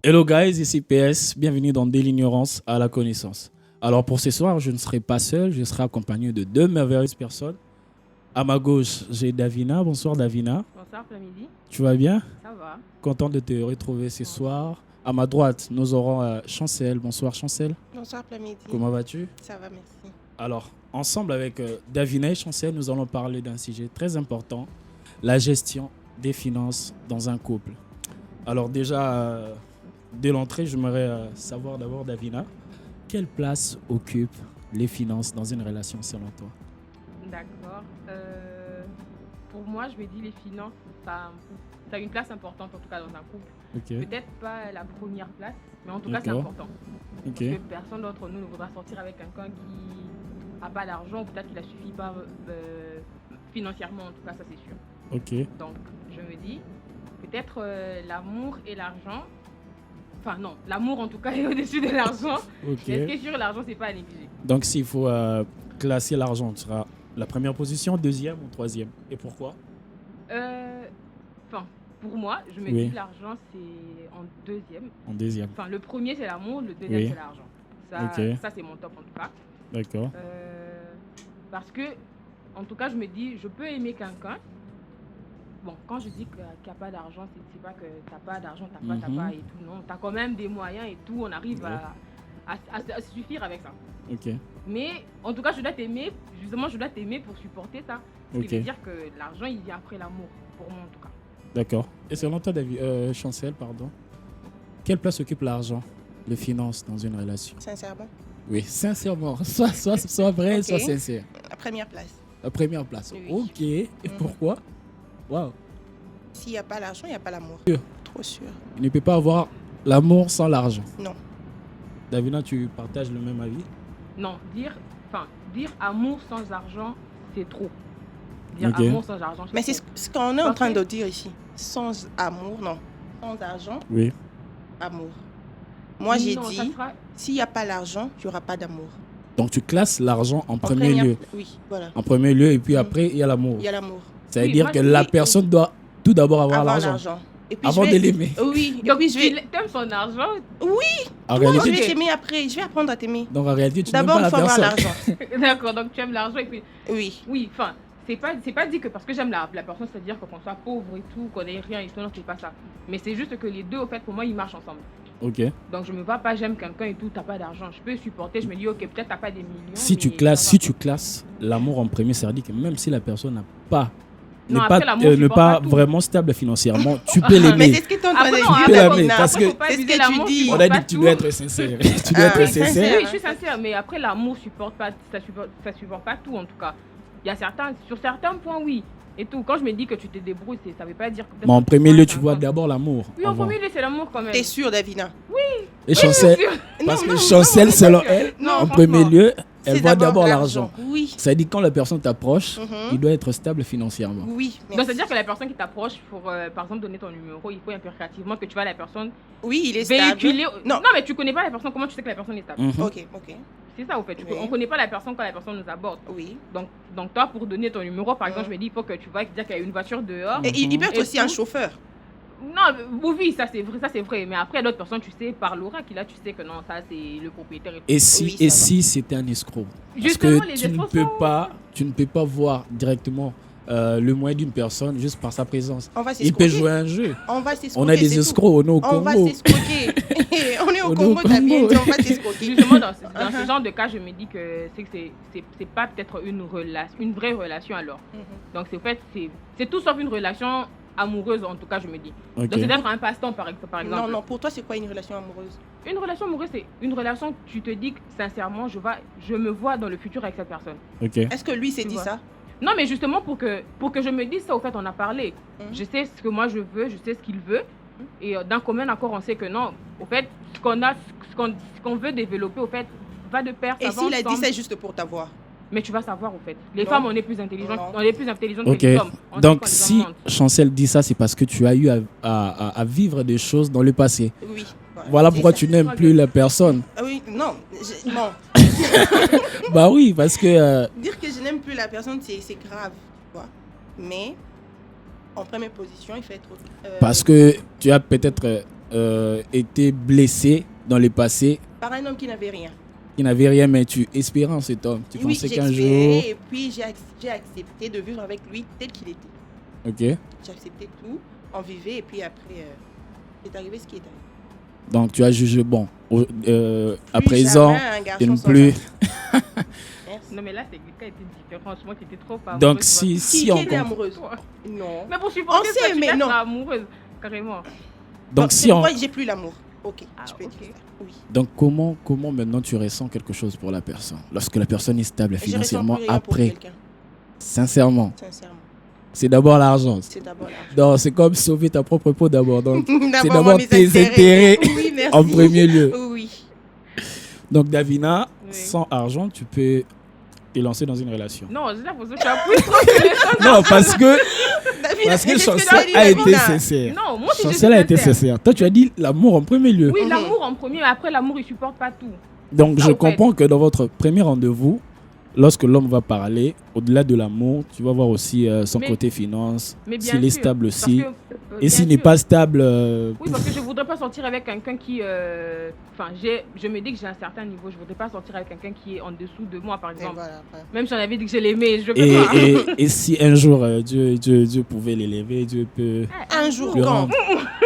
Hello guys, ici PS, bienvenue dans De l'ignorance à la connaissance. Alors pour ce soir, je ne serai pas seul, je serai accompagné de deux merveilleuses personnes. À ma gauche, j'ai Davina. Bonsoir Davina. Bonsoir, après-midi. Tu vas bien? Ça va. Content de te retrouver ce soir. À ma droite, nous aurons Chancel. Bonsoir Chancel. Bonsoir, après-midi. Comment vas-tu? Ça va, merci. Alors, ensemble avec Davina et Chancel, nous allons parler d'un sujet très important, la gestion des finances dans un couple. Alors déjà, dès l'entrée, j'aimerais savoir d'abord, Davina, quelle place occupent les finances dans une relation selon toi? D'accord. Pour moi, je me dis les finances, ça a une place importante en tout cas dans un couple. Ok. Peut-être pas la première place, mais en tout cas c'est D'accord. important. Ok. Parce que personne d'entre nous ne voudra sortir avec quelqu'un qui n'a pas d'argent ou peut-être qu'il ne suffit pas financièrement, en tout cas ça c'est sûr. Ok. Donc je me dis, peut-être l'amour et l'argent, enfin non, l'amour en tout cas est au-dessus de l'argent. Ok. Mais ce qui est sûr, l'argent c'est pas à négliger. Donc s'il faut classer l'argent, tu seras la première position, deuxième ou troisième? Et pourquoi? Enfin, pour moi, je me Oui. dis que l'argent c'est en deuxième. En deuxième. Enfin, le premier c'est l'amour, le deuxième Oui. c'est l'argent. Ça, Ok. ça c'est mon top en tout cas. D'accord. Parce que, en tout cas, je me dis, je peux aimer quelqu'un. Bon, quand je dis qu'il n'y a pas d'argent, c'est pas que tu n'as pas d'argent, t'as pas et tout. Non, tu as quand même des moyens et tout. On arrive Ouais. à se suffire avec ça. Ok. Mais en tout cas, je dois t'aimer. Justement, je dois t'aimer pour supporter ça. Ce qui Ok. veut dire que l'argent, il vient après l'amour. Pour moi, en tout cas. D'accord. Et selon toi, Chancel, pardon, quelle place occupe l'argent, les finances dans une relation? Sincèrement, Oui, sincèrement. Soit vrai, Ok. soit sincère. la première place. La première place. Oui. Ok. Et pourquoi? Waouh. S'il n'y a pas l'argent, il n'y a pas l'amour. Sûr. Trop sûr. Il ne peut pas avoir l'amour sans l'argent. Non. Davina, tu partages le même avis? Non, dire amour sans argent, c'est trop. Dire Ok. amour sans argent, Mais trop. c'est ce qu'on est en Parce train que- de dire ici. Sans amour, non. Sans argent, Oui. amour. Moi, j'ai Non, ça dit, sera- s'il n'y a pas l'argent, il n'y aura pas d'amour. Donc tu classes l'argent en En premier lieu. Oui, voilà. En premier lieu, et puis Mhm. après, il y a l'amour. Il y a l'amour. Ça veut Oui, dire moi, que je la dis- personne doit tout d'abord avoir Avoir l'argent l'argent. Et puis, avant je de vais... l'aimer. Oui, et Donc, puis je vais... t'aimes son argent. En Toi, réalité, je vais Ok. t'aimer après. Je vais apprendre à t'aimer. donc en réalité, tu n'aimes D'abord, pas il la faut avoir personne. l'argent. D'accord, donc tu aimes l'argent et puis... Oui. Oui, enfin, c'est pas dit que parce que j'aime la personne, c'est-à-dire qu'on soit pauvre et tout, qu'on ait rien et tout, non, c'est pas ça. Mais c'est juste que les deux, au fait, pour moi, ils marchent ensemble. Ok. Donc je me vois pas, j'aime quelqu'un et tout, t'as pas d'argent. Je peux supporter, je me dis, ok, peut-être t'as pas des millions. Si tu mais classes, ça si va. tu classes l'amour en premier, ça veut dire que même si la personne n'a pas, Non, n'est après, pas, l'amour, n'est supporte pas pas tout. vraiment stable financièrement, tu peux Mais l'aimer. c'est ce que tu es en train de Après, non, dire, tu peux l'aimer, Davina. parce que- faut pas C'est ce abuser que l'amour, tu dis. On supporte a dit pas que tu tout. dois être sincère. Tu dois être sincère. sincère. Oui, je suis sincère, mais après l'amour supporte pas, ça supporte pas tout en tout cas. Il y a sur certains points, oui. Et tout, quand je me dis que tu te débrouilles, ça veut pas dire que... Mais en premier lieu, tu vois d'abord l'amour. Oui, en avant. premier lieu, c'est l'amour quand même. T'es sûr, Davina? Et Chancel, sûr. parce Non, que non, Chancel, non, selon sûr. elle, Non, en franchement. premier lieu, elle C'est voit d'abord l'argent. Oui. Ça veut dire que quand la personne t'approche, Mhm. il doit être stable financièrement. Oui. Donc, merci. c'est-à-dire que la personne qui t'approche pour, par exemple, donner ton numéro, il faut impérativement que tu vois la personne Oui, il est stable. véhiculer. Non. Non, mais tu connais pas la personne, comment tu sais que la personne est stable? Mhm. Ok, ok. C'est ça, au fait. Oui. On connaît pas la personne quand la personne nous aborde. Oui. Donc toi, pour donner ton numéro, par exemple, Mhm. je me dis, il faut que tu vois dire qu'il y a une voiture dehors. Et il peut être Et aussi un tout. chauffeur. Non, oui, ça c'est vrai. Mais après, d'autres personnes, tu sais, par l'aura qu'il a, tu sais que non, ça c'est le propriétaire. Et tout. Et si, Oui, et ça va. si c'était un escroc? Parce Justement, que les tu ne escrocs peux sont- tu ne peux pas voir directement le moyen d'une personne juste par sa présence. On va Il peut s'escroquer. jouer un jeu. On va s'escroquer. On a des c'est tout. escrocs, on est au On va Congo. s'escroquer. On est On au est Congo, au t'as bien Congo. dit, on va t'escroquer. Justement, dans ce Uh-huh. genre de cas, je me dis que c'est pas peut-être une vraie relation alors. Mhm. Donc c'est tout sauf une relation amoureuse en tout cas, je me dis. Ok. Donc c'est d'être un passe-temps par exemple. Non, non, pour toi, c'est quoi une relation amoureuse? Une relation amoureuse, c'est une relation que tu te dis que sincèrement, je me vois dans le futur avec cette personne. Ok. Est-ce que lui s'est Tu dit vois. ça? Non, mais justement pour que je me dise ça, au fait, on a parlé. Mhm. Je sais ce que moi je veux, je sais ce qu'il veut. Et d'un commun accord, on sait que non, au fait, ce qu'on veut développer, au fait, va de pair. Et ça va s'il a dit ensemble. c'est juste pour t'avoir? Mais tu vas savoir, au fait. Les Non. femmes, on est plus intelligentes, Non. on est plus intelligentes Ok. que les hommes. On sait Donc qu'on les si augmente. Chancel dit ça, c'est parce que tu as eu à vivre des choses dans le passé. Oui. Voilà C'est pourquoi ça. tu n'aimes plus la personne. Ah oui, non. Non. Bah oui, parce que Dire que je n'aime plus la personne, c'est grave. Tu vois. Mais en première position, il faut être. parce que tu as peut-être été blessé dans le passé, Par un homme qui n'avait rien. qui n'avait rien, mais tu espérais en cet homme. Tu Oui, pensais j'ai qu'un jour... espéré et puis j'ai accepté de vivre avec lui tel qu'il était. Ok. J'ai accepté tout, on vivait et puis après, c'est arrivé ce qui est arrivé. Donc tu as jugé bon. À Plus présent, jamais un garçon de ne sans plus... homme. Merci. Non, mais là, c'est le cas était différent. Moi, t'étais trop amoureuse. Donc tu vois. si Qui on... était comp- amoureuse? Toi. Non. Mais pour supporter On sait, ça, tu mais laisses non. amoureuse. Carrément. Donc c'est si on... pourquoi j'ai plus l'amour. Ok, Ah, je peux ok. dire ça. Oui. Donc comment maintenant tu ressens quelque chose pour la personne lorsque la personne est stable Et je ressens financièrement plus rien pour après? quelqu'un, Sincèrement, sincèrement. c'est d'abord l'argent. C'est d'abord l'argent. Non, c'est comme sauver ta propre peau d'abord. Donc c'est D'abord, d'abord mes tes intérêts Oui, merci. en premier lieu. Oui. Donc Davina, Oui. sans argent, tu peux te lancer dans une relation. Non, j'ai l'impression que tu as plus trop que les choses. Non, parce que David, parce que qu'est-ce Chancel tu as dit, a été Davina? sincère. Non, moi aussi, je suis Chancel a été sincère. sincère. Toi, tu as dit l'amour en premier lieu. Oui, Mhm. l'amour en premier, mais après, l'amour, il supporte pas tout. Donc Ça, je au fait. comprends que dans votre premier rendez-vous, lorsque l'homme va parler, au-delà de l'amour, tu vas voir aussi son Mais- côté finance, Mais bien s'il est sûr, stable parce aussi. que, Et bien s'il n'est sûr. pas stable, Oui, parce que je voudrais pas sortir avec quelqu'un qui. Enfin, je me dis que j'ai un certain niveau. Je voudrais pas sortir avec quelqu'un qui est en dessous de moi, par Et exemple. voilà, voilà. Même si on avait dit que je l'aimais, je peux et, pas. et si un jour Dieu pouvait l'élever, Dieu peut Un jour, le quand rendre.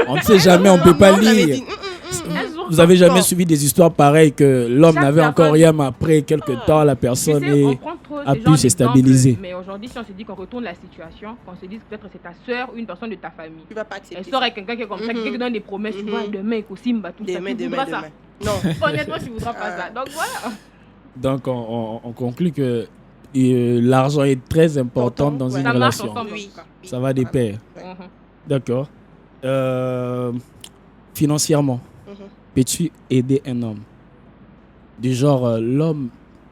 On ne sait jamais, on ne peut pas Maman m'avait lire. dit, Un jour, Vous avez jamais Quand suivi des histoires pareilles que l'homme Chaque n'avait encore personne- rien, mais après quelques temps, la tu personne sais, on est... prend trop a ces pu genres se d'exemples, stabiliser. Mais aujourd'hui, si on se dit qu'on retourne la situation, qu'on se dit que peut-être c'est ta soeur ou une personne de ta famille. tu vas pas accepter. Elle sort avec quelqu'un qui est comme ça, Mhm. quelqu'un qui donne des promesses, tu Mhm. vois, demain, Kosimba, tout ça. Demain, Tu voudras ça. Non. Honnêtement, tu voudras pas ça. Donc voilà. Donc on conclut que l'argent est très important dans Ouais. une Ça marche relation. ensemble. Oui. Ça va des pairs. Ouais. Mhm. D'accord. Financièrement, Mhm. peux-tu aider un homme? Du genre, l'homme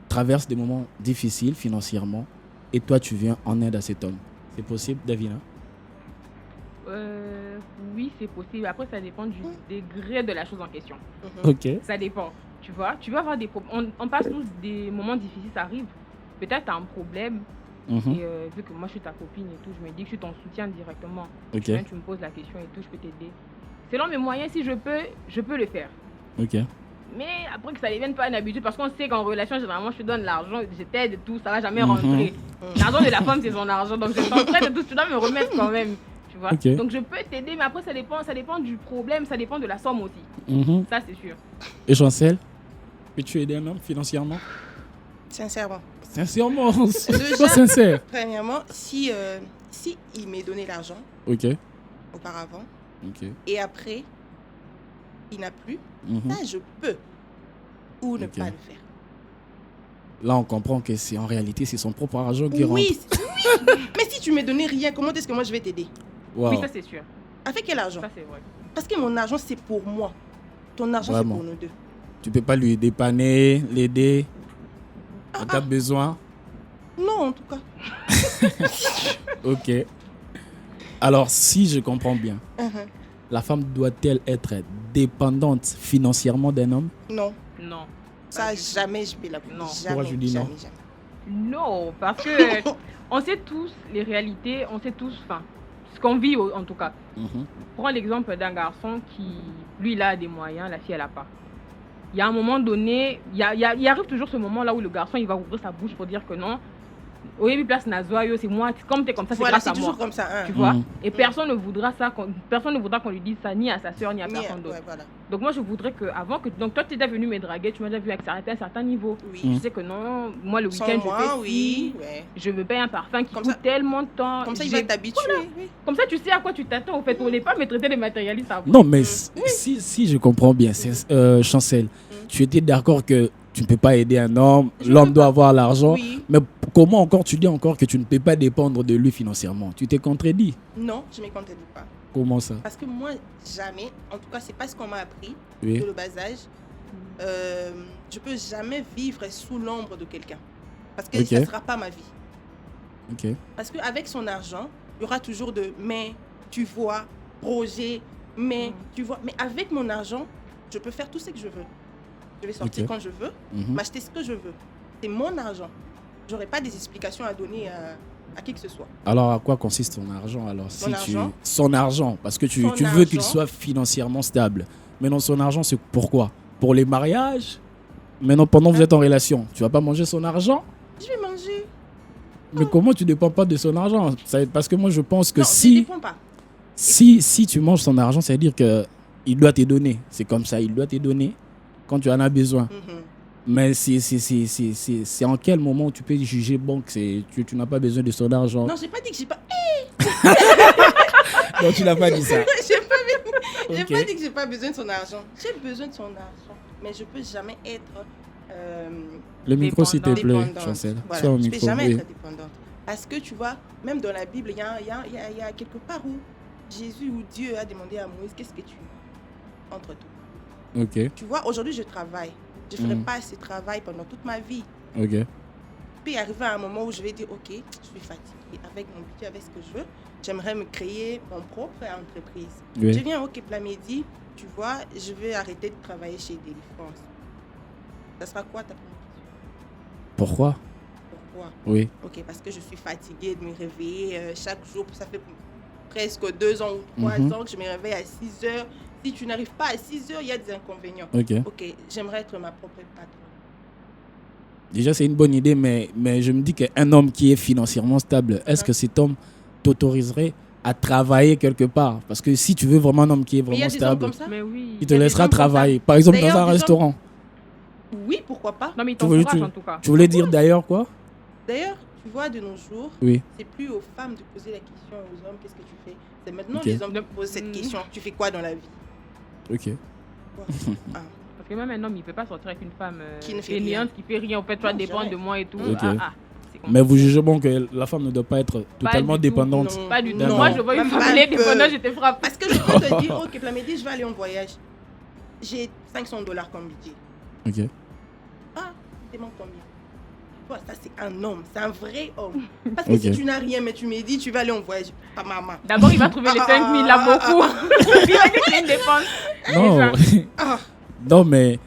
traverse des moments difficiles financièrement et toi, tu viens en aide à cet homme. C'est possible, Davina? Oui, c'est possible. Après, ça dépend du degré de la chose en question. Mhm. Ok. Ça dépend. Tu vois, tu vas avoir des problèmes. On passe tous des moments difficiles, ça arrive. Peut-être tu as un problème. Mhm. Et vu que moi, je suis ta copine et tout, je me dis que je suis ton soutien directement. Ok. Tu viens, tu me poses la question et tout, je peux t'aider. Selon mes moyens, si je peux le faire. Ok. Mais après que ça ne devienne pas une habitude, parce qu'on sait qu'en relation, généralement, je te donne l'argent, je t'aide et tout, ça va jamais Mhm. rentrer. L'argent de la femme, c'est son argent, donc je t'entraide et tout, tu dois me remettre quand même. Tu vois. Ok. Donc je peux t'aider, mais après, ça dépend du problème, ça dépend de la somme aussi. Mhm. Ça, c'est sûr. Et Chancel, peux-tu aider un homme financièrement? Sincèrement. Sincèrement, sois Déjà- sincère. Premièrement, si il m'ait donné l'argent Ok. auparavant Ok. et après, il n'a plus, Mhm. ça, je peux. Ou ne Ok. pas le faire. Là, on comprend que c'est en réalité, c'est son propre argent qui rentre. Oui, oui. Mais si tu me donnais rien, comment est-ce que moi je vais t'aider? Wow. Oui, ça, c'est sûr. Avec quel argent? Ça, c'est vrai. Parce que mon argent, c'est pour moi. Ton argent, c'est Vraiment. pour nous deux. Tu peux pas lui dépanner, l'aider en Ah, cas de besoin. Non, en tout cas. Ok. Alors, si je comprends bien, Mhm. la femme doit-elle être dépendante financièrement d'un homme? Non, Non. ça, Pas du tout. jamais je peux la Non. Jamais, Pourquoi je dis non? jamais, jamais. Non, parce que on sait tous les réalités, on sait tous, enfin, ce qu'on vit en tout cas. Mhm. Prends l'exemple d'un garçon qui, lui, il a des moyens, la fille, elle n'a pas. Il y a un moment donné, il arrive toujours ce moment-là où le garçon, il va ouvrir sa bouche pour dire que non. Au début, place Nazoyo, c'est moi, comme t'es comme ça, c'est Voilà, grâce c'est à toujours moi. comme ça. Hein. Tu vois? Mhm. Et personne ne voudra ça, personne ne voudra qu'on lui dise ça, ni à sa soeur, ni à personne d'autre. Ouais, voilà. Donc moi, je voudrais que, avant que, donc toi, tu étais venu me draguer, tu m'as déjà vu avec un certain niveau. Oui. Mhm. Je sais que non, moi, le Sans week-end, moi, je fais oui. ci, Ouais. je me paye un parfum qui Comme coûte ça- tellement de temps. Comme ça, il J'ai- va t'habituer. Oui. Comme ça, tu sais à quoi tu t'attends, au fait. On n'est pas me traiter de matérialiste après. Non, mais si je comprends bien, Chancel, tu étais d'accord que tu ne peux pas aider un homme, Je l'homme peux doit pas. avoir l'argent, Oui. mais comment encore tu dis encore que tu ne peux pas dépendre de lui financièrement? Tu t'es contredit. Non, je ne me contredis pas. Comment ça? Parce que moi, jamais, en tout cas, c'est pas ce qu'on m'a appris Oui. de le bas âge. Je peux jamais vivre sous l'ombre de quelqu'un. Parce que Ok. ça ne sera pas ma vie. Ok. Parce qu'avec son argent, il y aura toujours de mais, tu vois, projet, mais, tu vois. Mais avec mon argent, je peux faire tout ce que je veux. Je vais sortir Ok. quand je veux, Mhm. m'acheter ce que je veux. C'est mon argent. J'aurais pas des explications à donner à qui que ce soit. Alors, à quoi consiste ton argent alors Argent Son argent, parce que tu Son veux qu'il argent. soit financièrement stable. Mais non, son argent, c'est pourquoi? Pour les mariages? Maintenant, pendant que vous êtes en relation, tu vas pas manger son argent? Je vais manger. Mais comment tu dépends pas de son argent? Parce que moi, je pense que Non, je ne si dépends pas. si tu manges son argent, ça veut dire qu'il doit te donner. C'est comme ça, il doit te donner quand tu en as besoin. Mhm. Mais c'est en quel moment tu peux juger bon que tu n'as pas besoin de son argent? Non, j'ai pas dit que j'ai pas. Non, tu n'as pas dit ça. J'ai Ok. pas dit que j'ai pas besoin de son argent. J'ai besoin de son argent, mais je peux jamais être Le micro, s'il te plaît, dépendante. Chancel. Voilà, Sois au je peux micro. jamais Oui. être dépendante. Parce que tu vois, même dans la Bible, il y a quelque part où Jésus ou Dieu a demandé à Moïse, qu'est-ce que tu veux entre toi? Ok, Tu vois, aujourd'hui je travaille. Je ne ferai Mhm. pas ce travail pendant toute ma vie. ok. Puis arriver à un moment où je vais dire, ok, je suis fatiguée avec mon budget, avec ce que je veux. J'aimerais me créer mon propre entreprise. Oui. Je viens au Plamedi, tu vois, je vais arrêter de travailler chez Delivrance. Ça sera quoi ta première question? Pourquoi? Pourquoi? Oui. Ok, parce que je suis fatiguée de me réveiller chaque jour. Ça fait presque 2 ans ou 3 Mhm. ans que je me réveille à 6 heures. Si tu n'arrives pas à 6 heures, il y a des inconvénients. Ok. Ok, j'aimerais être ma propre patronne. Déjà, c'est une bonne idée, mais je me dis qu'un homme qui est financièrement stable, est-ce que cet homme t'autoriserait à travailler quelque part? Parce que si tu veux vraiment un homme qui est Mais il y a vraiment des hommes stable, comme ça. Mais oui. il te y a des laissera hommes comme ça. travailler. Par exemple, dans D'ailleurs, un des hommes- restaurant. Oui, pourquoi pas. Non, mais il Tu voulais- t'encourage en tout cas. Tu voulais dire d'ailleurs quoi? D'ailleurs, tu vois, de nos jours, Oui. c'est plus aux femmes de poser la question aux hommes, qu'est-ce que tu fais? C'est maintenant Ok. les hommes qui posent cette Mm. question. Tu fais quoi dans la vie? Ok. Quoi? Ah. Parce que même un homme, il peut pas sortir avec une femme Qui ne fait fainéante, qui fait rien. En fait, toi, Non, dépends jamais. de moi et tout. Ok. C'est Mais vous compliqué. jugez bon que la femme ne doit pas être totalement du tout, dépendante. Non. Pas du tout. Non. Moi, je vois une Même femme pas un peu. dépendante, je te frappe. Parce que je peux te dire, ok, Plamedi, je vais aller en voyage. J'ai $500 comme budget. Ok. Ah, tu demandes combien? Toi, ça c'est un homme, c'est un vrai homme. Parce que Ok. si tu n'as rien, mais tu me dis, tu vas aller en voyage, pas maman. D'abord, il va trouver les 5 000 là beaucoup. Il va dire que c'est une dépense. Non. Ah, Non, mais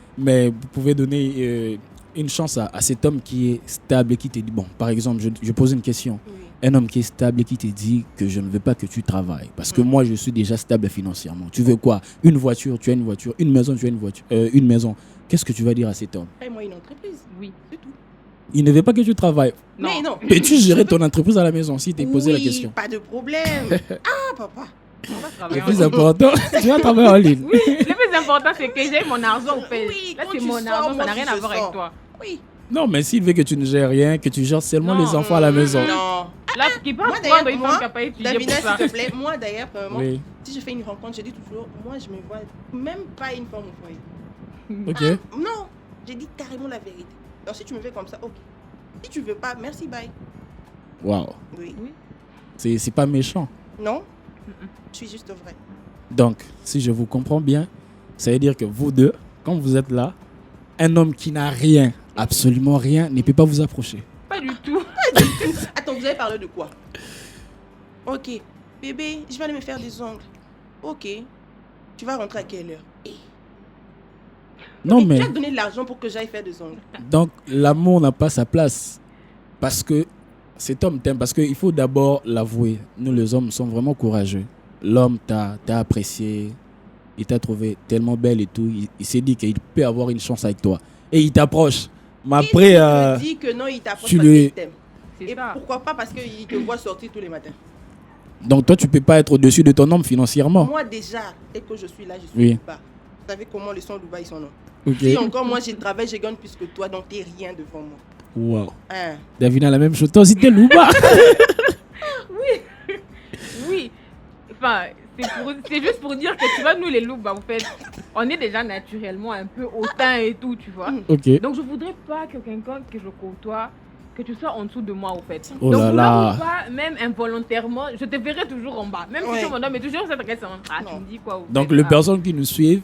vous pouvez donner une chance à cet homme qui est stable et qui te dit, bon, par exemple, je pose une question. oui. Un homme qui est stable et qui te dit que je ne veux pas que tu travailles parce que moi, je suis déjà stable financièrement. Tu veux quoi? Une voiture, tu as une voiture. Une maison, tu as une voiture. Une maison. Qu'est-ce que tu vas dire à cet homme? Fais-moi une entreprise, Oui. c'est tout. Il ne veut pas que tu travailles. Non. Mais non. Peux-tu gérer ton entreprise à la maison si tu t'es posé la Oui, question? pas de problème. Ah, papa. On va Le travailler plus ensemble. important, tu vas travailler en ligne. Oui, le plus important, c'est que j'ai mon argent au fait. Oui, Là, quand c'est tu mon sors, argent, ça moi n'a aussi, rien à je voir sors. avec toi. Oui. Non, mais s'il veut que tu ne gères rien, que tu gères seulement Non. les enfants à la maison. Non. Là, ce qui passe Moi, prendre d'ailleurs, une moi, femme qui n'a pas étudié pour Davina, ça. s'il te plaît, moi d'ailleurs, premièrement, Oui. si je fais une rencontre, je dis toujours, moi je me vois même pas une femme au foyer. Ok. Non, j'ai dit carrément la vérité. Donc si tu me fais comme ça, ok. Si tu veux pas, merci, bye. Waouh. Oui. C'est pas méchant. Non, je suis juste vrai. Donc, si je vous comprends bien, ça veut dire que vous deux, quand vous êtes là, un homme qui n'a rien, absolument rien, ne peut pas vous approcher. Pas du tout. Attends, vous avez parlé de quoi? Ok, bébé, je vais aller me faire des ongles. Ok, tu vas rentrer à quelle heure? Non, Et mais tu as donné de l'argent pour que j'aille faire des ongles. donc l'amour n'a pas sa place. Parce que cet homme t'aime. Parce qu'il faut d'abord l'avouer. Nous, les hommes, sommes vraiment courageux. L'homme t'a apprécié. Il t'a trouvé tellement belle et tout. Il s'est dit qu'il peut avoir une chance avec toi. Et il t'approche. Mais après, Il te dit que non, il t'approche tu parce le- qu'il t'aime. C'est Et ça. pourquoi pas? Parce qu'il te voit sortir tous les matins. donc toi, tu peux pas être au-dessus de ton homme financièrement. Moi déjà, dès que je suis là, je suis Oui. Louba. Vous savez comment les sons Louba, ils sont non. Ok. Si encore moi j'ai travaillé, je gagne plus que toi, donc t'es rien devant moi. Wow. Hein. Davina, la même chose. Toi aussi, t'es louba. Oui. Enfin, c'est juste pour dire que tu vois, nous les loups, bah, en fait, on est déjà naturellement un peu hautain et tout, tu vois. Ok. Donc je voudrais pas que quelqu'un que je côtoie, que tu sois en dessous de moi, au fait. Oh Donc là vouloir là. ou pas, même involontairement, je te verrai toujours en bas. Même si Ouais. tu me donnes, mais toujours cette question. Ah, tu Non. me dis quoi au Donc, fait, les ah. personnes qui nous suivent,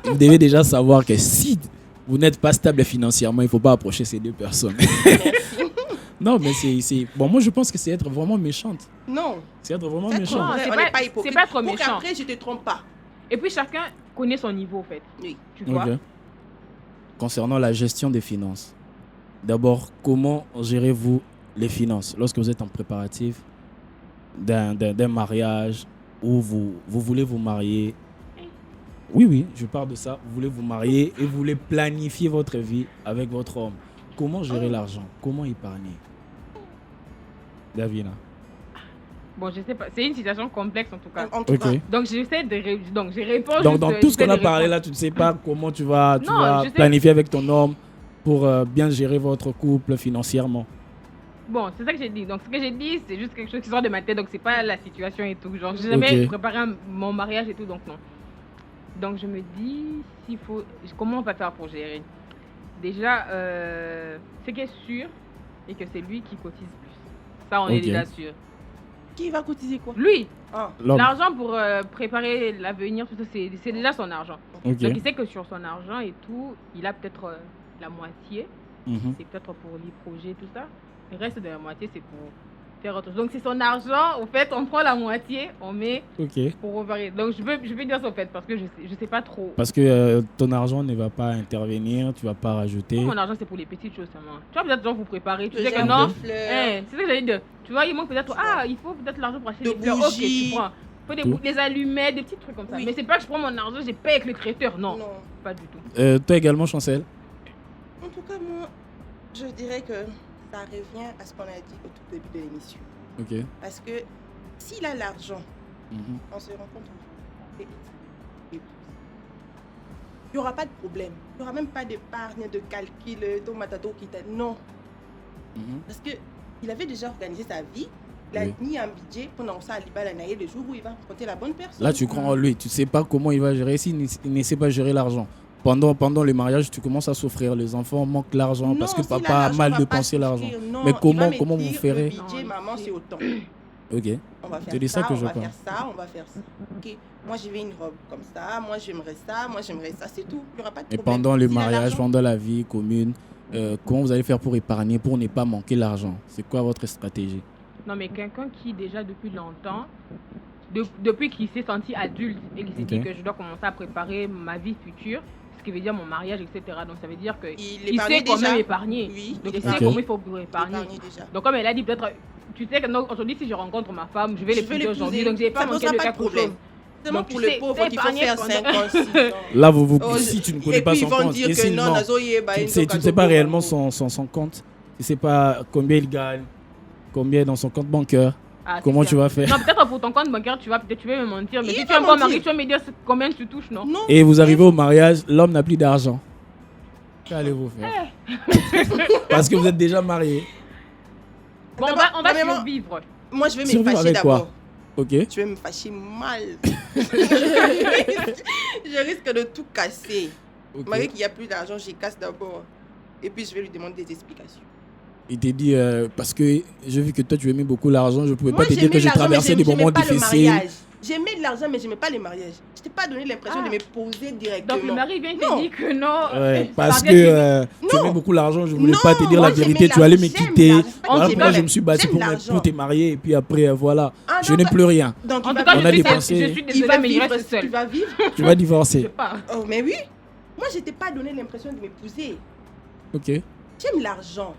vous devez déjà savoir que si vous n'êtes pas stable financièrement, il ne faut pas approcher ces deux personnes. Merci. Non, mais c'est... Bon, moi, je pense que c'est être vraiment méchante. Non, C'est être vraiment c'est méchant. Non, vrai, c'est on pas- n'est pas hypocrite. c'est pas être Pour méchant. qu'après, je te trompe pas. Et puis chacun connaît son niveau, en fait. Oui. Tu vois. Ok. Concernant la gestion des finances, d'abord, comment gérez-vous les finances, lorsque vous êtes en préparatif d'un mariage où vous voulez vous marier. Oui, je parle de ça. Vous voulez vous marier et vous voulez planifier votre vie avec votre homme. Comment gérer l'argent? Comment épargner? Davina. Bon, je sais pas. C'est une situation complexe en tout cas. En tout cas, Donc, j'essaie donc, je réponds. Donc, juste, dans tout ce qu'on a j'essaie de parlé répondre. là, tu ne sais pas comment tu vas Non, je sais. planifier avec ton homme pour bien gérer votre couple financièrement. Bon, c'est ça que j'ai dit. Donc, ce que j'ai dit, c'est juste quelque chose qui sort de ma tête. Donc, c'est pas la situation et tout. Genre, j'ai jamais Ok. préparé mon mariage et tout. Donc, non. Donc, je me dis, comment on va faire pour gérer? Déjà, ce qui est sûr, et que c'est lui qui cotise plus. Ça, on est Ok. déjà sûr. qui va cotiser quoi? Lui, Ah, L'homme. l'argent pour préparer l'avenir, tout ça, c'est déjà son argent. Ok. Donc, il sait que sur son argent et tout, il a peut-être la moitié. Mhm. C'est peut-être pour les projets, tout ça. Le reste de la moitié, c'est pour faire autre chose. Donc, c'est son argent. Au fait, on prend la moitié, on met Ok. pour revarer. Donc, je peux dire ça au fait parce que je sais pas trop. Parce que ton argent ne va pas intervenir, tu vas pas rajouter. Mon argent, c'est pour les petites choses seulement. Tu vois, peut-être, genre, vous préparez. Tu le sais que jardin non. de fleurs. C'est ça que j'allais dire. Tu vois, il manque peut-être. Ah, il faut peut-être l'argent pour acheter De des fleurs. Ok, bougies. tu prends. Il faut Tout. des allumettes, des petits trucs comme ça. Oui. Mais c'est pas que je prends mon argent, j'ai payé avec le traiteur. Non, Non. pas du tout. Toi également, Chancel? En tout cas, moi, je dirais que ça revient à ce qu'on a dit au tout début de l'émission. Ok. Parce que s'il a l'argent, Mhm. on se rencontre et épouse. Il n'y aura pas de problème. Il n'y aura même pas d'épargne, de calcul, de matato qui t'a. Non. Mhm. Parce qu'il avait déjà organisé sa vie. Il a Oui. mis un budget pendant ça à l'Ibalanaïe le jour où il va rencontrer la bonne personne. Là, tu crois en lui. Tu sais pas comment il va gérer. S'il ne sait pas gérer l'argent. Pendant le mariage, tu commences à souffrir. Les enfants manquent l'argent parce que Non, s'il papa a l'argent, mal il va pas dépensé l'argent. souffrir. Non, Mais il va comment me vous dire, ferez? Le budget, Non, maman, c'est autant. Ok. On va C'est faire de ça ça, que on je va parle. faire ça, on va faire ça. Ok, moi je veux une robe comme ça, moi j'aimerais ça, moi j'aimerais ça, c'est tout. Il n'y aura pas de Et problème. pendant le S'il a mariage, l'argent, pendant la vie commune, comment vous allez faire pour épargner, pour ne pas manquer l'argent? C'est quoi votre stratégie? Non, mais quelqu'un qui, déjà depuis longtemps, depuis qu'il s'est senti adulte et qu'il s'est dit Ok. que je dois commencer à préparer ma vie future, ce qui veut dire mon mariage, etc. Donc, ça veut dire qu'il il épargnait sait quand déjà. même épargner. Oui, Donc, il il sait Ok. comment il faut Il épargner. épargnait déjà. Donc, comme elle a dit, peut-être, tu sais que non, aujourd'hui, si je rencontre ma femme, je vais Je l'épouser aujourd'hui. Donc, je n'ai pas Ça manqué posera de pas quelque problème. chose. Seulement Donc, pour tu le sais, pauvre t'as qu'il faut épargné faire pendant- 5 ans, 6 ans. Là, Oh, si tu ne et connais pas puis son ils vont compte, dire et que s'il non, ment, Nazoye, bah, tu une ne sais occasion pas pour réellement moi. son compte. Tu ne sais pas combien il gagne, combien est dans son compte bancaire. Ah, c'est Comment clair. tu vas faire? Non, peut-être pour ton compte bancaire, tu vas me mentir. Mais Il si tu va es encore mentir. marié, tu vas me dire combien tu touches, non? Non. Et vous arrivez au mariage, l'homme n'a plus d'argent. Qu'allez-vous faire? Parce que vous êtes déjà mariés. Bon, on D'abord, va premièrement, survivre. Moi je vais me Survivre fâcher avec quoi? d'abord. Ok. Tu vas me fâcher mal. Je risque de tout casser. Ok. Malgré qu'il n'y a plus d'argent, je casse d'abord. Et puis je vais lui demander des explications. Il t'a dit, parce que j'ai vu que toi tu aimais beaucoup l'argent, je ne pouvais Moi, pas te dire j'aimais que je l'argent, mais traversais des j'aimais moments pas le difficiles. mariage. J'aimais de l'argent, mais j'aimais pas le mariage. Je t'ai pas donné l'impression Ah. de me poser directement. Donc, le mari vient et Non. te dit que non. Ouais, parce bien que tu Non. aimais beaucoup l'argent, je voulais Non, pas te dire moi, la j'aimais vérité, tu allais me l'argent, quitter. j'aime l'argent. Voilà On pourquoi dit je me suis battu j'aime pour l'argent. te marier et puis après voilà, Ah, je non, n'ai bah- plus rien. Donc, En il tout va cas, On je a suis dépensé. je suis il désolée, va mais il vivre, reste tu seul. vas vivre. Tu vas Je divorcer. sais pas. Oh, mais oui. Moi, je t'ai pas donné l'impression de m'épouser. Ok. J'aime l'argent.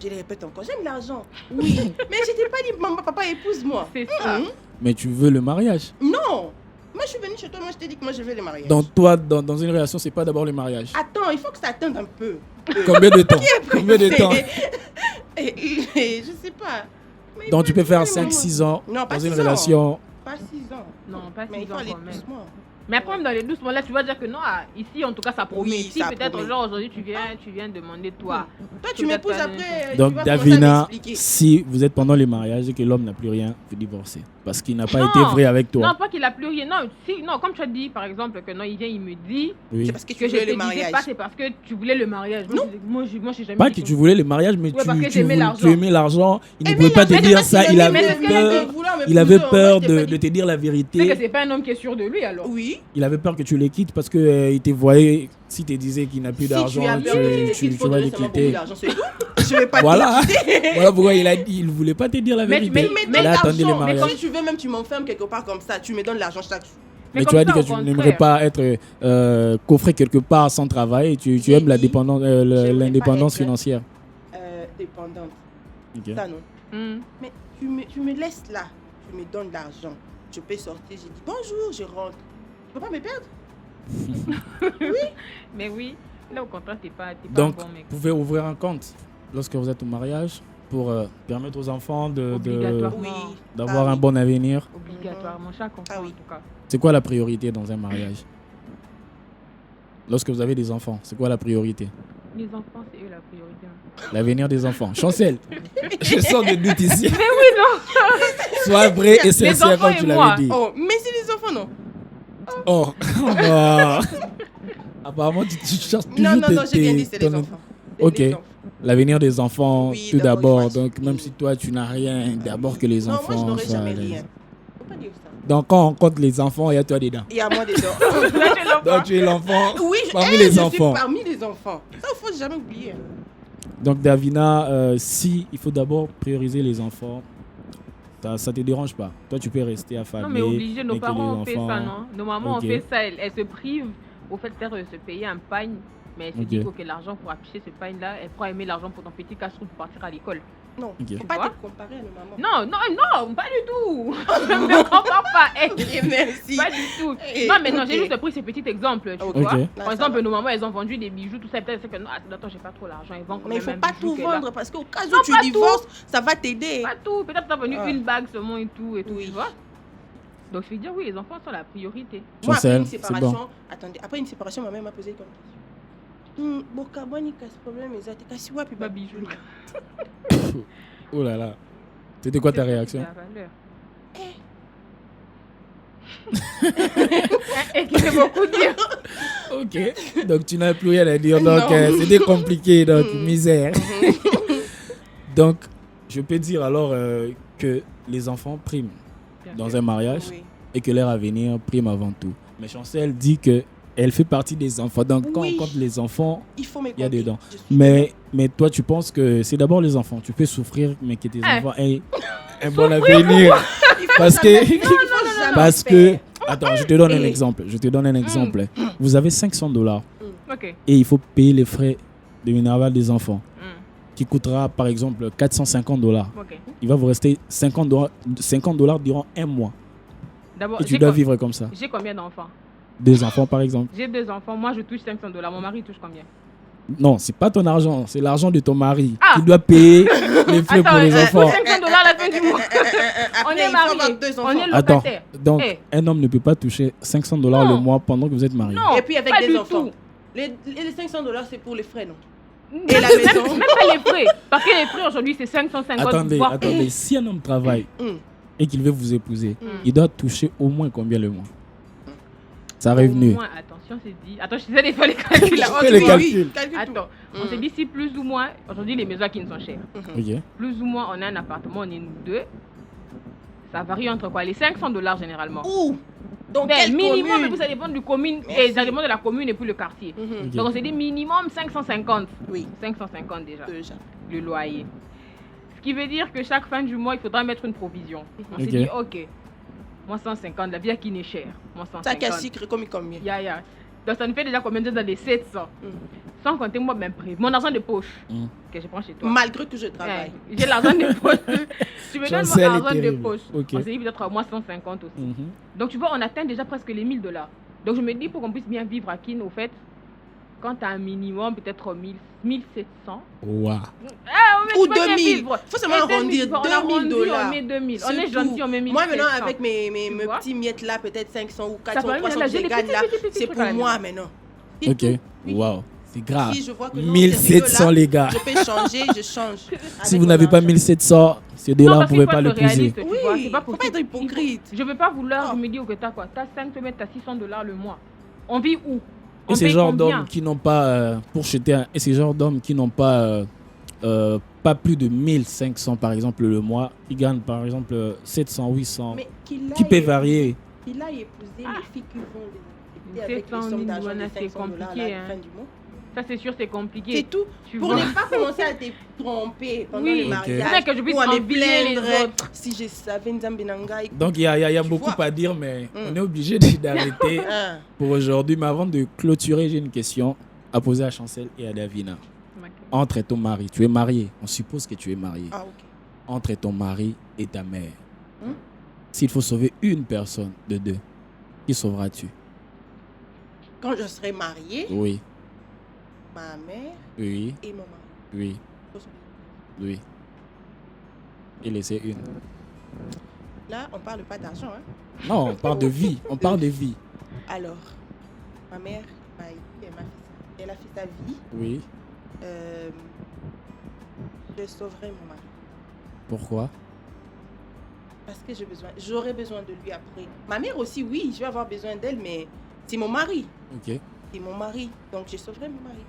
Je le répète encore, j'aime l'argent. Oui. Mais je t'ai pas dit, maman, papa, épouse-moi. C'est ça. Mais tu veux le mariage. Non. Moi, je suis venue chez toi, moi, je t'ai dit que moi, je veux le mariage. Donc toi, dans une relation, c'est pas d'abord le mariage. Attends, il faut que ça attende un peu. Combien de temps? Combien de temps? Je sais pas. Mais Donc tu peux faire maman. 5-6 ans Non, pas dans une 6 ans. relation. Pas 6 ans. Non, pas Mais il 6 faut ans aller quand même. doucement. Mais après, même dans les douces, là, tu vas dire que non, ici, en tout cas, ça promet. Oui, Ici, ça peut-être, promet. genre, aujourd'hui, tu viens demander toi. Toi, tu Peut-être m'épouses pas après. Donc tu vas commencer à Davina, m'expliquer. si vous êtes pendant le mariage et que l'homme n'a plus rien, vous divorcez. Parce qu'il n'a pas Non. été vrai avec toi. Non, pas qu'il a plus rien. Non, si, non, comme tu as dit, par exemple, que non, il vient, il me dit Oui. C'est parce que tu que je veux te le disais mariage. pas, c'est parce que tu voulais le mariage. Non. Moi, j'ai jamais Pas dit que tu voulais le mariage, mais Ouais, parce que j'aimais tu l'argent. aimais l'argent. Il ne Eh, pouvait mais pas te l'argent, dire c'est ça. parce qu'il Il aimait avait le peur. vouloir me Il avait épouser, peur moi, je t'ai pas de dit. te dire la C'est que vérité. c'est pas un homme qui est sûr de lui, alors. Oui. Il avait peur que tu le quittes parce qu'il te voyait. Si tu disais qu'il n'a plus Si d'argent, tu as peur que tu il faut vas le donner seulement beaucoup quitter. d'argent, c'est tout. Je vais pas Voilà. te quitter. Voilà pourquoi il a dit. Il ne voulait pas te dire la Mais- vérité. Mais Il a attendu le l'argent, mais mariage. quand tu veux même, tu m'enfermes quelque part comme ça, tu me donnes l'argent chaque jour. Mais comme tu as dit ça, que au tu contraire. n'aimerais pas être coffré quelque part sans travail. Tu J'ai aimes la dit, dépendance, j'aimerais pas l'indépendance être- financière. Dépendante. Ok. Ça, non. Hmm. Mais tu me laisses là. Tu me donnes de l'argent. Je peux sortir. J'ai dit bonjour, je rentre. Tu peux pas me perdre? Mais oui, là au contraire, t'es pas Donc, un bon mec. vous pouvez ouvrir un compte lorsque vous êtes au mariage pour permettre aux enfants Obligatoirement. Oui. d'avoir Ah un oui. bon avenir. Obligatoirement, chaque enfant Ah oui. en tout cas. C'est quoi la priorité dans un mariage? Lorsque vous avez des enfants, c'est quoi la priorité? Les enfants, c'est eux la priorité. Hein. L'avenir des enfants. Chancel, je sens des doutes ici. Mais oui, non. Sois vrai et sincère enfants comme et tu moi. l'avais dit. Oh, mais c'est les enfants, non? Oh, oh. Apparemment, tu cherches toujours Non, j'ai bien dit, c'est les ton- enfants. C'est Ok. les enfants. L'avenir des enfants, Oui, tout d'abord, d'abord. il faut Donc, même si toi, tu n'as rien, d'abord que les Non, enfants moi, je n'aurai soient à jamais l'aise. rien. Faut pas dire ça. Donc, quand on compte les enfants, il y a toi dedans. Il y a moi dedans. Là, tu l'as pas. Donc, tu es l'enfant Oui, parmi je les suis enfants. parmi les enfants. Ça, il faut jamais oublier. Donc, Davina, si il faut d'abord prioriser les enfants, ça te dérange pas. Toi, tu peux rester affamé. Non, mais obligé, nos et que parents les ont fait enfants- ça, non? Nos mamans Ok. ont fait ça, elles se privent au fait peut-être de se payer un pagne, mais elles se Ok. disent que l'argent pour afficher ce pagne-là, elles pourraient aimer l'argent pour ton petit cache-route pour partir à l'école. Non, Ok. faut pas Tu vois? te comparer à nos mamans. Non, pas du tout. Ne me compare pas. Et merci. Pas du tout. Eh, Non, mais non, j'ai ok. juste pris ces petits exemples, tu Ok. vois. Ok. Par exemple, nos mamans, elles ont vendu des bijoux, tout ça. Peut-être que non, attends, j'ai pas trop l'argent. Ils vendent quand Mais il même faut un pas bijou tout qui est là. vendre parce qu'au cas Non, où tu pas tout. divorces, ça va t'aider. Pas tout. Peut-être que t'as vendu Ah. une bague seulement et tout, Oui. tu vois. Donc, je veux dire, oui, les enfants sont la priorité. Moi, après Chancel, une c'est séparation, bon. attendez, après une séparation, ma mère m'a posé comme question. Boka, boni, casse problème, mais t'es cassé puis Pas bijou. Oh là là. C'était quoi ta C'est réaction? la valeur. Et qui fait beaucoup dire. Ok. Donc, tu n'as plus rien à dire. Donc, Non. c'était compliqué. Donc, misère. Donc, je peux dire alors que les enfants priment dans un mariage Oui. et que leur avenir prime avant tout. Mais Chancel dit que elle fait partie des enfants. Donc, quand Oui. on compte les enfants, Il faut me il y a compter. dedans. Je suis Mais toi, tu penses que c'est d'abord les enfants. Tu peux souffrir, mais que tes Eh. enfants aient un bon avenir. Parce que, jamais parce que, faire. attends, je te donne un Eh. exemple. Je te donne un exemple. Vous avez $500 Ok. et il faut payer les frais de minerval des enfants, Hmm. qui coûtera par exemple $450. Ok. Il va vous rester $50 durant un mois. D'abord, Et tu dois vivre comme ça. j'ai combien d'enfants? 2 enfants, par exemple. J'ai 2 enfants. Moi, je touche $500. Mon mari touche combien? Non, c'est pas ton argent, c'est l'argent de ton mari Ah. qui doit payer les frais pour les enfants. $500 à la fin du mois. On Après, est il faut avoir mariés. 2 On enfants. est Attends, locataires. donc Eh. un homme ne peut pas toucher $500 le Non. mois pendant que vous êtes mariés. Non, Et puis avec pas des du enfants. tout. Les $500, c'est pour les frais, non? Même, Et la maison? même pas les frais. Parce que les frais aujourd'hui, c'est 550. Attendez, voire attendez, si un homme travaille Mm. et qu'il veut vous épouser, Mm. il doit toucher au moins combien le mois? Ça Au revenu. moins, attention, c'est dit. Attends, je faisais des fois les calculs là. Fais les Ok. calculs. Calcule tout. Attends, on s'est dit si plus ou moins, aujourd'hui les maisons qui nous sont chères, Ok. plus ou moins on a un appartement, on est nous deux, ça varie entre quoi? Les $500 généralement. Ouh! Donc, Ben, quelle minimum, commune? mais puis ça dépend du commune, Merci. et ça dépend de la commune et puis le quartier. Mhm. Ok. Donc on s'est dit minimum 550. Oui, 550 déjà, déjà. le loyer. Ce qui veut dire que chaque fin du mois, il faudra mettre une provision. On s'est Ok. dit, ok, moi 150, la vie à qui n'est chère. Moi Ça qui a 150. sucre comme combien? Ya. Donc ça nous fait déjà combien dans les 700. Mm. Sans compter moi même prix. Mon argent de poche Mm. que je prends chez toi. Malgré que je travaille. Ouais, j'ai l'argent de poche. Tu me donnes Chancel mon est argent de terrible. poche. Ok. On s'est dit peut-être moi 150 aussi. Mhm. Donc tu vois, on atteint déjà presque les $1000. Donc je me dis pour qu'on puisse bien vivre à Kin, au fait, quand tu as un minimum, peut-être 1700. Ouah. Ou Tu peux bien 2000. vivre. Faut seulement Et arrondir. on arrondit, $2000. on met 2000. On C'est est gentil, tout. on met 1700. Moi, maintenant, avec mes Tu vois? petits miettes là, peut-être 500 ou Ça 400 permet 300 de que j'ai je des gagne petits, là, petits, petits c'est trucs pour à la moi maison. maintenant. C'est Ok. tout. Oui. Waouh. C'est grave. Si je vois que non, 1700 ces les gars. deux-là, je peux changer, je change. Si Avec vous mon n'avez pas argent. 1700, ces Non, deux-là, vous parce ne qu'il pouvez faut pas être l'épouser. réaliste, tu vois, Oui, c'est pas faut pas possible. être hypocrite. Je veux pas vouloir, Non. je me dis, ok, t'as quoi? T'as 5 semaines, t'as $600 le mois. On vit où? Et On ces paye genres combien? d'hommes qui n'ont pas, pour jeter et ces genres d'hommes qui n'ont pas plus de 1500 par exemple le mois, ils gagnent par exemple 700, 800, Mais qui peut varier. Il a épousé les filles qui vont les aider avec 700 les sommes 000 d'argent de voilà, c'est 500 $ à compliqué, la hein. fin du mois. Ça, c'est sûr, c'est compliqué. C'est tout. Tu Pour vois? ne pas commencer à te tromper pendant Oui. les Ok. mariages. C'est vrai que je puisse ou à me envier les plaindre. autres. Si je savais Nzambe Nangai. Donc il y a Tu beaucoup vois. à dire, mais on Mm. est obligé d'arrêter pour aujourd'hui. Mais avant de clôturer, j'ai une question à poser à Chancel et à Davina. Ok. Entre ton mari, tu es marié, on suppose que tu es marié. Ah, ok. Entre ton mari et ta mère, Hmm? s'il faut sauver une personne de deux, qui sauveras-tu? Quand je serai mariée, Oui, ma mère oui, et mon mari. oui, oui. Et laisser une. Là, on parle pas d'argent. Hein? Non, on parle de vie. On parle de vie. Alors, ma mère, elle a fait sa vie. Oui. Je sauverai mon mari. Pourquoi? Parce que j'aurai besoin de lui après. Ma mère aussi, oui, je vais avoir besoin d'elle, mais c'est mon mari. Ok. C'est mon mari. Donc, je sauverai mon mari.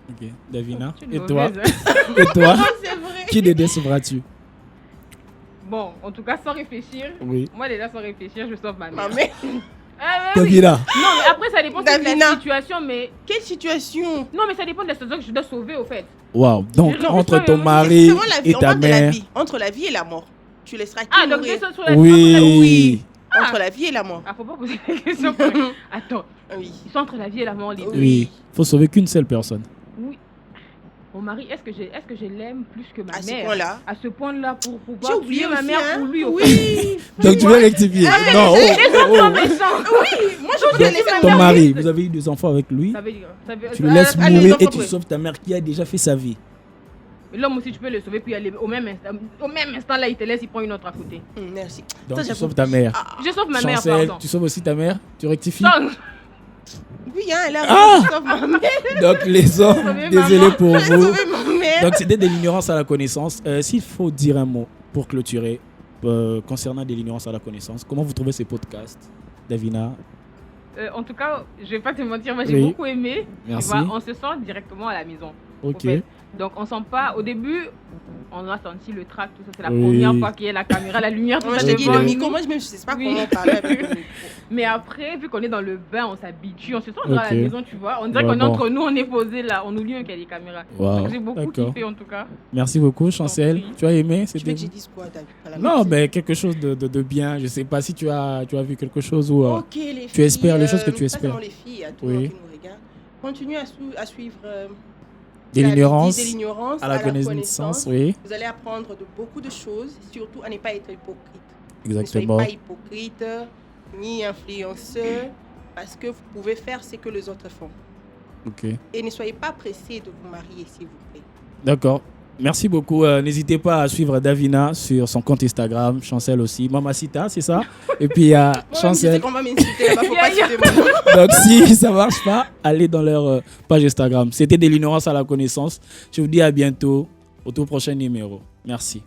Ok. Davina. Tu es Et toi? mauvaise, hein. Et toi? C'est vrai. Qui des deux sauveras-tu? Bon, en tout cas, sans réfléchir, Oui. moi déjà sans réfléchir, je sauve ma mère. Ma mère. Ah, ouais, oui. Davina. Non, mais après, ça dépend de la Davina. situation, mais... Quelle situation? Non, mais ça dépend de la situation que je dois sauver, au fait. Waouh. Donc, Non, entre mais ton ça, mari Comment la vie? et On ta parle de la mère. vie. Entre la vie et la mort. Tu laisseras qui Ah, donc mourir? dès sur la Oui. Entre la vie et la mort. Ah, faut pas poser la question. Attends, Oui. ils sont entre la vie et la mort, les deux. Oui. Faut sauver qu'une seule personne. Oui. Mon mari, est-ce que je l'aime plus que ma À ce mère? point-là. À ce point-là, pour J'ai pouvoir oublié tuer ma aussi, mère hein? pour lui, au fait. Oui. Donc, tu veux rectifier? Non. Les Oh, autres oh, sont oh. méchants. Moi, je peux Donc, laisser ton ma mère. mari, vous avez eu des enfants avec lui. Ça veut dire... Tu le laisses allez, les mourir et enfants, tu oui. sauves ta mère qui a déjà fait sa vie. L'homme aussi, tu peux le sauver, puis aller au même instant, là, il te laisse, il prend une autre à côté. Merci. Donc, Ça, tu j'avoue. sauves ta mère. Ah, Je sauve ma mère, Chancel, pardon. tu sauves aussi ta mère. Tu rectifies. Non, oui, hein, elle a Ah. sauvé ma mère. Donc, les hommes, Sauver désolé maman. pour J'ai vous. sauvé ma mère. Donc, c'était de l'ignorance à la connaissance. S'il faut dire un mot pour clôturer concernant de l'ignorance à la connaissance, comment vous trouvez ces podcasts, Davina? en tout cas, je vais pas te mentir, moi j'ai Oui. beaucoup aimé. Merci. Tu vois, on se sent directement à la maison. au Ok. fait. Donc on sent pas, au début, on a senti le trac, tout ça, c'est la Oui. première fois qu'il y a la caméra, la lumière, tout Moi, ça je te dis, devant le nous. micro, moi, je ne sais pas Oui. comment parler avec le micro. Mais après, vu qu'on est dans le bain, on s'habitue, on se sent dans la Ok. maison, tu vois. On dirait qu'on est Vraiment. entre nous, on est posé là, on oublie qu'il y a des caméras. Wow. Donc j'ai beaucoup D'accord. kiffé en tout cas. Merci beaucoup, Chancel. prie. Tu as aimé? Tu veux C'était que je dise quoi, David, à la Non, maison? mais quelque chose de bien. Je sais pas si tu as vu quelque chose ou. Ok, les filles. tu espères les choses que tu pas espères. seulement les filles, à tout Oui. le monde qui nous regarde. Continuez à suivre De l'ignorance de l'ignorance à la connaissance, oui. Vous allez apprendre de beaucoup de choses, surtout à ne pas être hypocrite. Exactement. Ne soyez pas hypocrite, ni influenceur, parce que vous pouvez faire ce que les autres font. Ok. Et ne soyez pas pressé de vous marier, s'il vous plaît. D'accord. Merci beaucoup. N'hésitez pas à suivre Davina sur son compte Instagram, Chancel aussi. Mamacita, c'est ça? Et puis il y a Moi, je sais Chancel. qu'on va m'insulter là-bas, faut pas citer mon nom. Donc si ça marche pas, allez dans leur page Instagram. C'était de l'ignorance à la connaissance. Je vous dis à bientôt au tout prochain numéro. Merci.